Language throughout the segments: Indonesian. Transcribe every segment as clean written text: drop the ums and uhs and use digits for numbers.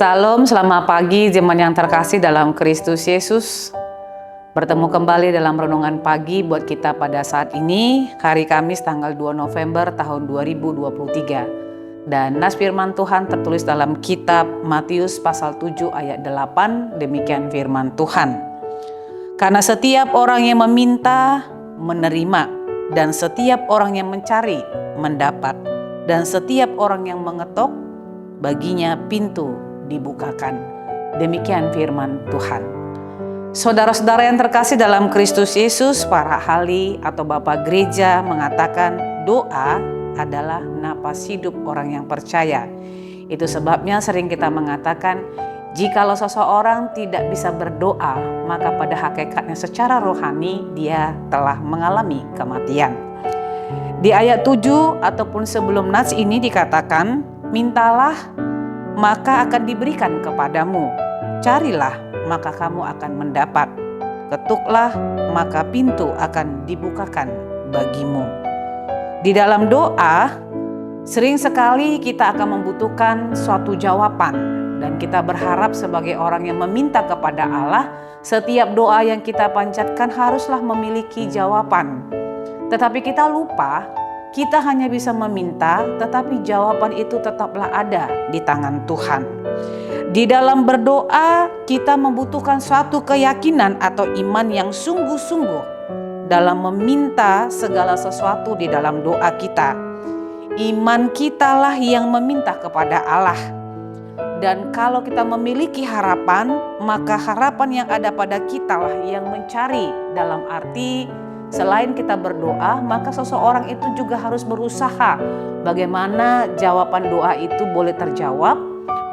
Salam, selamat pagi jemaat yang terkasih dalam Kristus Yesus. Bertemu kembali dalam renungan pagi buat kita pada saat ini, hari Kamis tanggal 2 November tahun 2023. Dan nas firman Tuhan tertulis dalam kitab Matius pasal 7 ayat 8, demikian firman Tuhan. Karena setiap orang yang meminta, menerima, dan setiap orang yang mencari, mendapat, dan setiap orang yang mengetok, baginya pintu dibukakan. Demikian firman Tuhan. Saudara-saudara yang terkasih dalam Kristus Yesus, para ahli atau bapak gereja mengatakan doa adalah napas hidup orang yang percaya. Itu sebabnya sering kita mengatakan, jikalau seseorang tidak bisa berdoa, maka pada hakikatnya secara rohani dia telah mengalami kematian. Di ayat 7 ataupun sebelum nas ini dikatakan, mintalah maka akan diberikan kepadamu, carilah maka kamu akan mendapat, ketuklah maka pintu akan dibukakan bagimu. Di dalam doa, sering sekali kita akan membutuhkan suatu jawaban, dan kita berharap sebagai orang yang meminta kepada Allah, setiap doa yang kita panjatkan haruslah memiliki jawaban. Tetapi kita lupa, kita hanya bisa meminta, tetapi jawaban itu tetaplah ada di tangan Tuhan. Di dalam berdoa, kita membutuhkan suatu keyakinan atau iman yang sungguh-sungguh dalam meminta segala sesuatu di dalam doa kita. Iman kitalah yang meminta kepada Allah. Dan kalau kita memiliki harapan, maka harapan yang ada pada kitalah yang mencari, dalam arti selain kita berdoa, maka seseorang itu juga harus berusaha bagaimana jawaban doa itu boleh terjawab,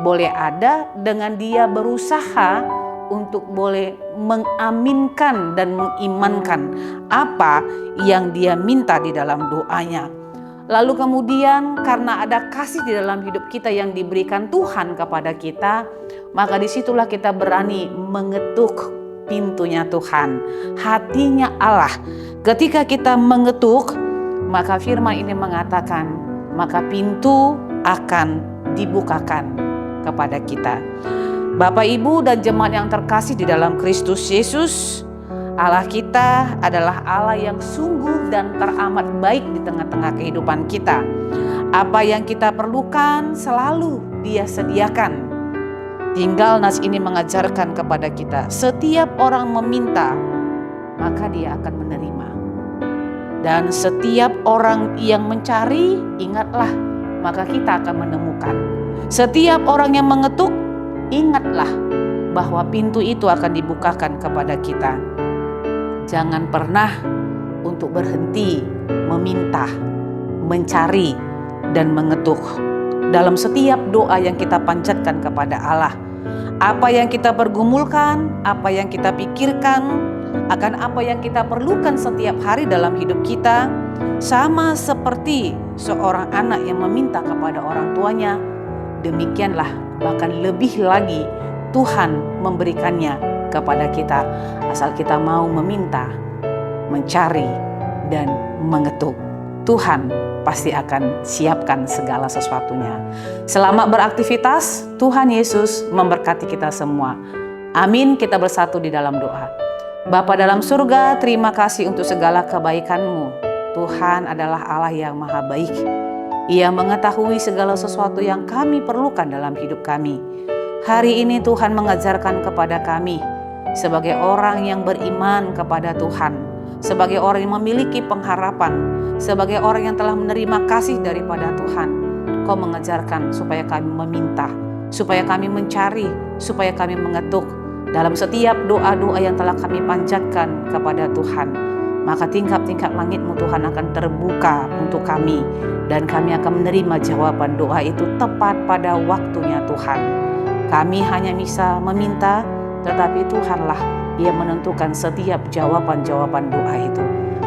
boleh ada dengan dia berusaha untuk boleh mengaminkan dan mengimankan apa yang dia minta di dalam doanya. Lalu kemudian karena ada kasih di dalam hidup kita yang diberikan Tuhan kepada kita, maka disitulah kita berani mengetuk pintunya Tuhan, hatinya Allah. Ketika kita mengetuk, maka firman ini mengatakan, maka pintu akan dibukakan kepada kita. Bapak, Ibu, dan jemaat yang terkasih di dalam Kristus Yesus, Allah kita adalah Allah yang sungguh dan teramat baik di tengah-tengah kehidupan kita. Apa yang kita perlukan selalu Dia sediakan. Tinggal nas ini mengajarkan kepada kita, setiap orang meminta, maka dia akan menerima. Dan setiap orang yang mencari, ingatlah, maka kita akan menemukan. Setiap orang yang mengetuk, ingatlah bahwa pintu itu akan dibukakan kepada kita. Jangan pernah untuk berhenti meminta, mencari, dan mengetuk. Dalam setiap doa yang kita panjatkan kepada Allah, apa yang kita pergumulkan, apa yang kita pikirkan, akan apa yang kita perlukan setiap hari dalam hidup kita, sama seperti seorang anak yang meminta kepada orang tuanya, demikianlah bahkan lebih lagi Tuhan memberikannya kepada kita, asal kita mau meminta, mencari, dan mengetuk. Tuhan pasti akan siapkan segala sesuatunya. Selamat beraktivitas, Tuhan Yesus memberkati kita semua. Amin, kita bersatu di dalam doa. Bapa dalam surga, terima kasih untuk segala kebaikan-Mu. Tuhan adalah Allah yang maha baik. Ia mengetahui segala sesuatu yang kami perlukan dalam hidup kami. Hari ini Tuhan mengajarkan kepada kami, sebagai orang yang beriman kepada Tuhan, sebagai orang yang memiliki pengharapan, sebagai orang yang telah menerima kasih daripada Tuhan, Kau mengajarkan supaya kami meminta, supaya kami mencari, supaya kami mengetuk. Dalam setiap doa-doa yang telah kami panjatkan kepada Tuhan, maka tingkap-tingkap langit-Mu Tuhan akan terbuka untuk kami, dan kami akan menerima jawaban doa itu tepat pada waktunya Tuhan. Kami hanya bisa meminta, tetapi Tuhanlah yang menentukan setiap jawaban-jawaban doa itu.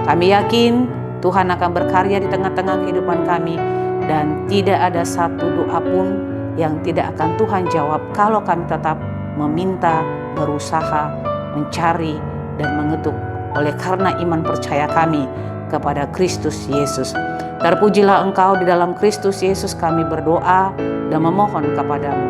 Kami yakin Tuhan akan berkarya di tengah-tengah kehidupan kami, dan tidak ada satu doa pun yang tidak akan Tuhan jawab kalau kami tetap meminta, berusaha, mencari, dan mengetuk oleh karena iman percaya kami kepada Kristus Yesus. Terpujilah Engkau, di dalam Kristus Yesus kami berdoa dan memohon kepadamu.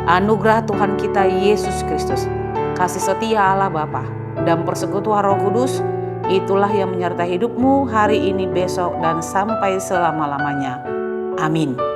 anugerah Tuhan kita Yesus Kristus, kasih setia Allah Bapa, dan persekutuan Roh Kudus, itulah yang menyertai hidupmu hari ini, besok, dan sampai selama-lamanya. Amin.